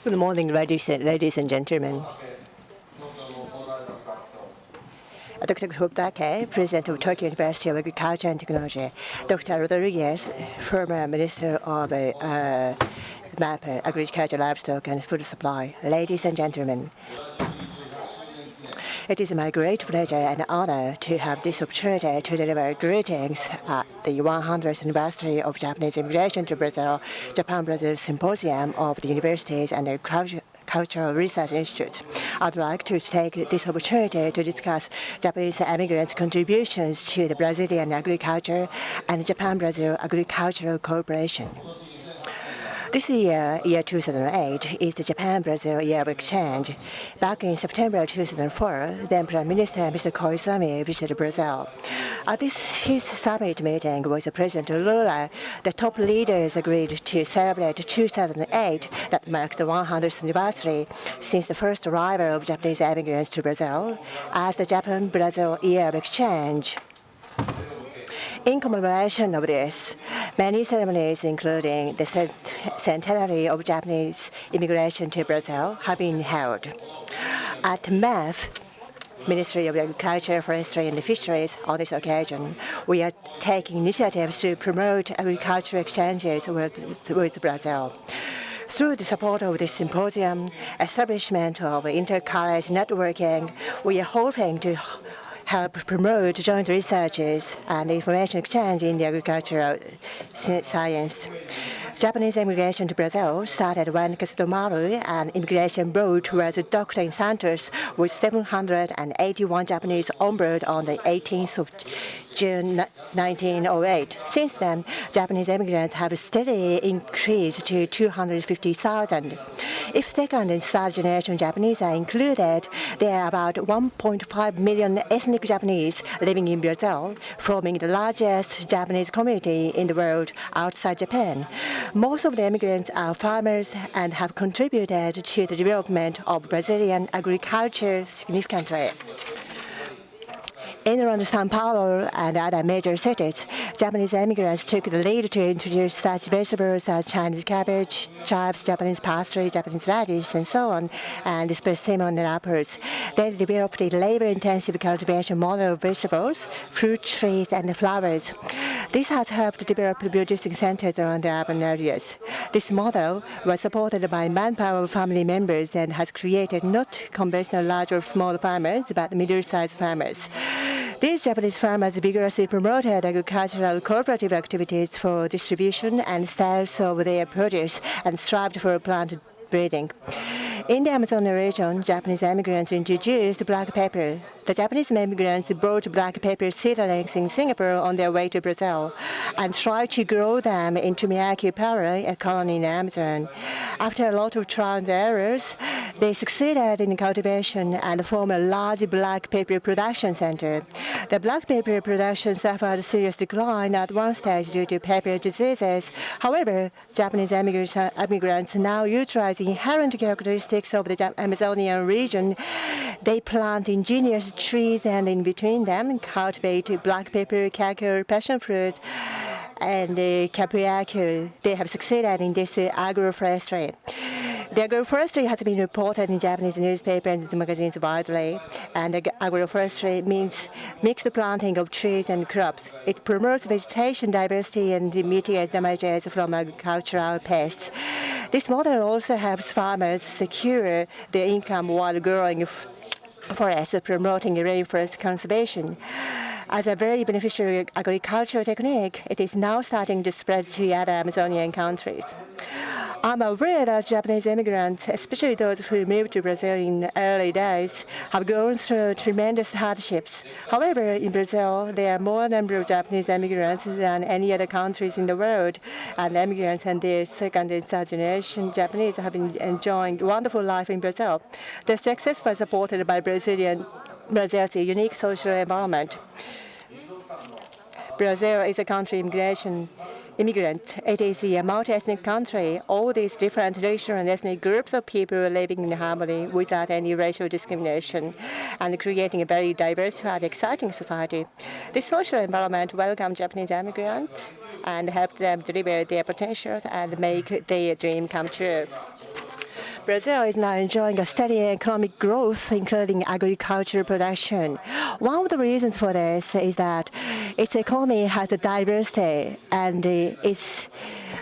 Good morning, ladies and gentlemen. Dr. Hubdake, President of Tokyo University of Agriculture and Technology. Dr. Rodriguez, former Minister of MAP, Agriculture, Livestock and Food Supply. Ladies and gentlemen, it is my great pleasure and honor to have this opportunity to deliver greetings at the 100th anniversary of Japanese immigration to Brazil, Japan-Brazil Symposium of the Universities and the Cultural Research Institute. I'd like to take this opportunity to discuss Japanese immigrants' contributions to the Brazilian agriculture and Japan-Brazil Agricultural Cooperation. This year 2008, is the Japan-Brazil Year of Exchange. Back in September 2004, then Prime Minister Mr. Koizumi visited Brazil. At his summit meeting with President Lula, the top leaders agreed to celebrate 2008, that marks the 100th anniversary since the first arrival of Japanese immigrants to Brazil, as the Japan-Brazil Year of Exchange. In commemoration of this, many ceremonies, including the centenary of Japanese immigration to Brazil, have been held. At MEF, Ministry of Agriculture, Forestry and Fisheries, on this occasion, we are taking initiatives to promote agricultural exchanges with Brazil. Through the support of this symposium, establishment of inter-college networking, we are hoping to help promote joint researches and information exchange in the agricultural science. Japanese immigration to Brazil started when Kasutomaru, an immigration boat, was docked in Santos with 781 Japanese on board on the 18th of June 1908. Since then, Japanese immigrants have steadily increased to 250,000. If second and third generation Japanese are included, there are about 1.5 million ethnic Japanese living in Brazil, forming the largest Japanese community in the world outside Japan. Most of the immigrants are farmers and have contributed to the development of Brazilian agriculture significantly. In around São Paulo and other major cities, Japanese immigrants took the lead to introduce such vegetables as Chinese cabbage, chives, Japanese parsley, Japanese radish, and so on, and persimmon and apples. They developed a labor-intensive cultivation model of vegetables, fruit trees, and flowers. This has helped develop producing centers around the urban areas. This model was supported by manpower of family members and has created not conventional large or small farmers, but middle-sized farmers. These Japanese farmers vigorously promoted agricultural cooperative activities for distribution and sales of their produce and strived for plant breeding. In the Amazon region, Japanese immigrants introduced black pepper. The Japanese immigrants brought black pepper seedlings in Singapore on their way to Brazil and tried to grow them into Miyake Para, a colony in the Amazon. After a lot of trial and errors, they succeeded in cultivation and formed a large black pepper production center. The black pepper production suffered a serious decline at one stage due to pepper diseases. However, Japanese immigrants now utilize the inherent characteristics of the Amazonian region. They plant ingenious trees and in between them cultivate black pepper, cacao, passion fruit, and capriaco. They have succeeded in this agroforestry. The agroforestry has been reported in Japanese newspapers and magazines widely, and agroforestry means mixed planting of trees and crops. It promotes vegetation diversity and mitigates damages from agricultural pests. This model also helps farmers secure their income while growing forests, promoting rainforest conservation. As a very beneficial agricultural technique, it is now starting to spread to other Amazonian countries. I'm aware that Japanese immigrants, especially those who moved to Brazil in the early days, have gone through tremendous hardships. However, in Brazil, there are more number of Japanese immigrants than any other countries in the world, and immigrants and their second and third generation Japanese have been enjoying wonderful life in Brazil. The success was supported by Brazil's unique social environment. Brazil is a country immigrant. It is a multi-ethnic country. All these different racial and ethnic groups of people living in harmony without any racial discrimination and creating a very diversified, exciting society. This social environment welcomed Japanese immigrants and helped them deliver their potentials and make their dream come true. Brazil is now enjoying a steady economic growth, including agricultural production. One of the reasons for this is that its economy has a diversity, and is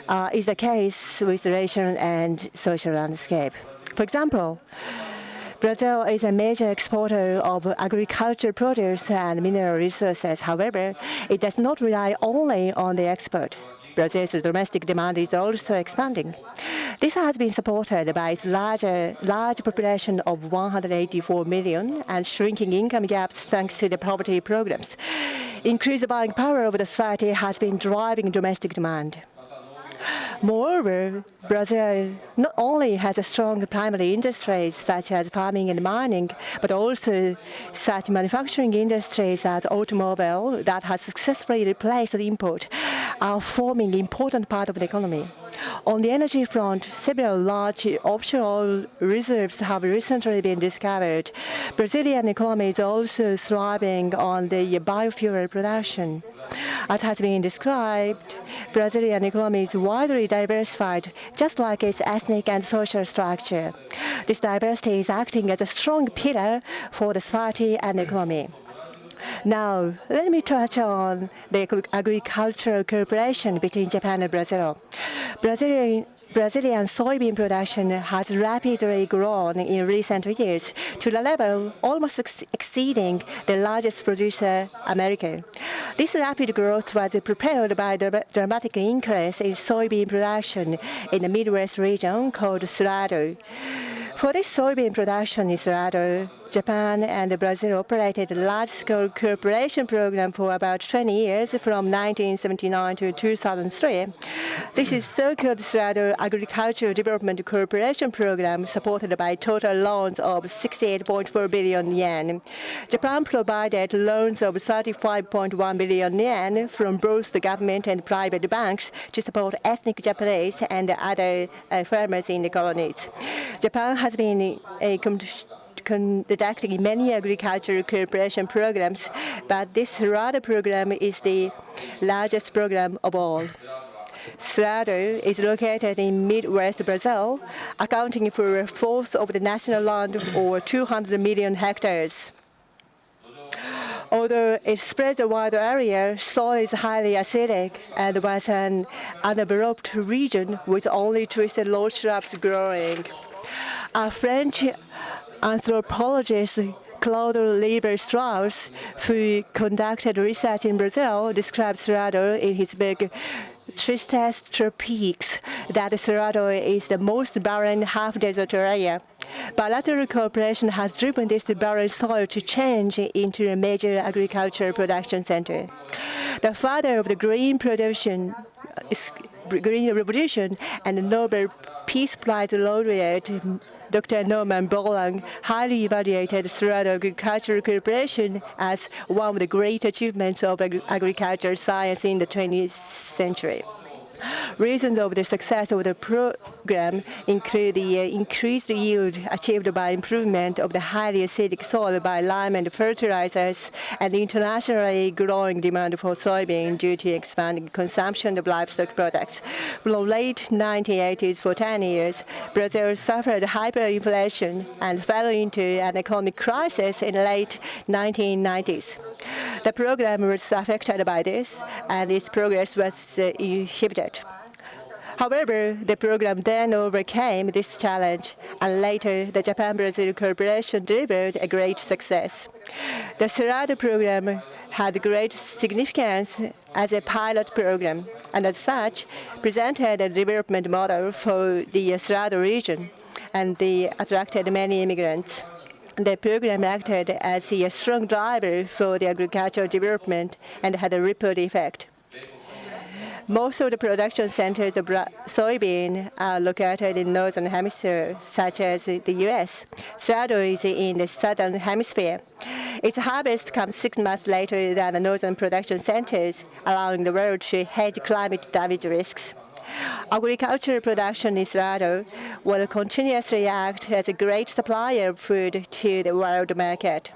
the case with the racial and social landscape. For example, Brazil is a major exporter of agricultural produce and mineral resources. However, it does not rely only on the export. Brazil's domestic demand is also expanding. This has been supported by its large population of 184 million and shrinking income gaps thanks to the poverty programs. Increased buying power of the society has been driving domestic demand. Moreover, Brazil not only has a strong primary industries such as farming and mining, but also such manufacturing industries as automobile that has successfully replaced the import are forming an important part of the economy. On the energy front, several large offshore oil reserves have recently been discovered. Brazilian economy is also thriving on the biofuel production. As has been described, Brazilian economy is widely diversified, just like its ethnic and social structure. This diversity is acting as a strong pillar for the society and economy. Now, let me touch on the agricultural cooperation between Japan and Brazil. Brazilian soybean production has rapidly grown in recent years to the level almost exceeding the largest producer, America. This rapid growth was propelled by the dramatic increase in soybean production in the Midwest region called Cerrado. For this soybean production in Cerrado, Japan and Brazil operated a large-scale cooperation program for about 20 years, from 1979 to 2003. This is so-called Cerrado Agricultural Development Cooperation Program, supported by total loans of 68.4 billion yen. Japan provided loans of 35.1 billion yen from both the government and private banks to support ethnic Japanese and other farmers in the colonies. Japan has been conducting many agricultural cooperation programs, but this Cerrado program is the largest program of all. Cerrado is located in Midwest Brazil, accounting for a fourth of the national land, or 200 million hectares. Although it spreads a wide area, soil is highly acidic and was an undeveloped region with only twisted low shrubs growing. A French anthropologist, Claude Lévi-Strauss, who conducted research in Brazil, describes Cerrado in his book Tristes Tropiques, that Cerrado is the most barren half-desert area. Bilateral cooperation has driven this barren soil to change into a major agricultural production center. The father of the green revolution and Nobel Peace Prize laureate, Dr. Norman Borlaug, highly evaluated Cerrado agricultural cooperation as one of the great achievements of agricultural science in the 20th century. Reasons of the success of the program include the increased yield achieved by improvement of the highly acidic soil by lime and fertilizers, and the internationally growing demand for soybean due to expanding consumption of livestock products. From late 1980s for 10 years, Brazil suffered hyperinflation and fell into an economic crisis in the late 1990s. The program was affected by this, and its progress was inhibited. However, the program then overcame this challenge, and later the Japan-Brazil cooperation delivered a great success. The Cerrado program had great significance as a pilot program, and as such, presented a development model for the Cerrado region, and they attracted many immigrants. The program acted as a strong driver for the agricultural development and had a ripple effect. Most of the production centers of soybean are located in the northern hemisphere, such as the U.S. Cerrado is in the southern hemisphere. Its harvest comes 6 months later than the northern production centers, allowing the world to hedge climate damage risks. Agricultural production in Cerrado will continuously act as a great supplier of food to the world market.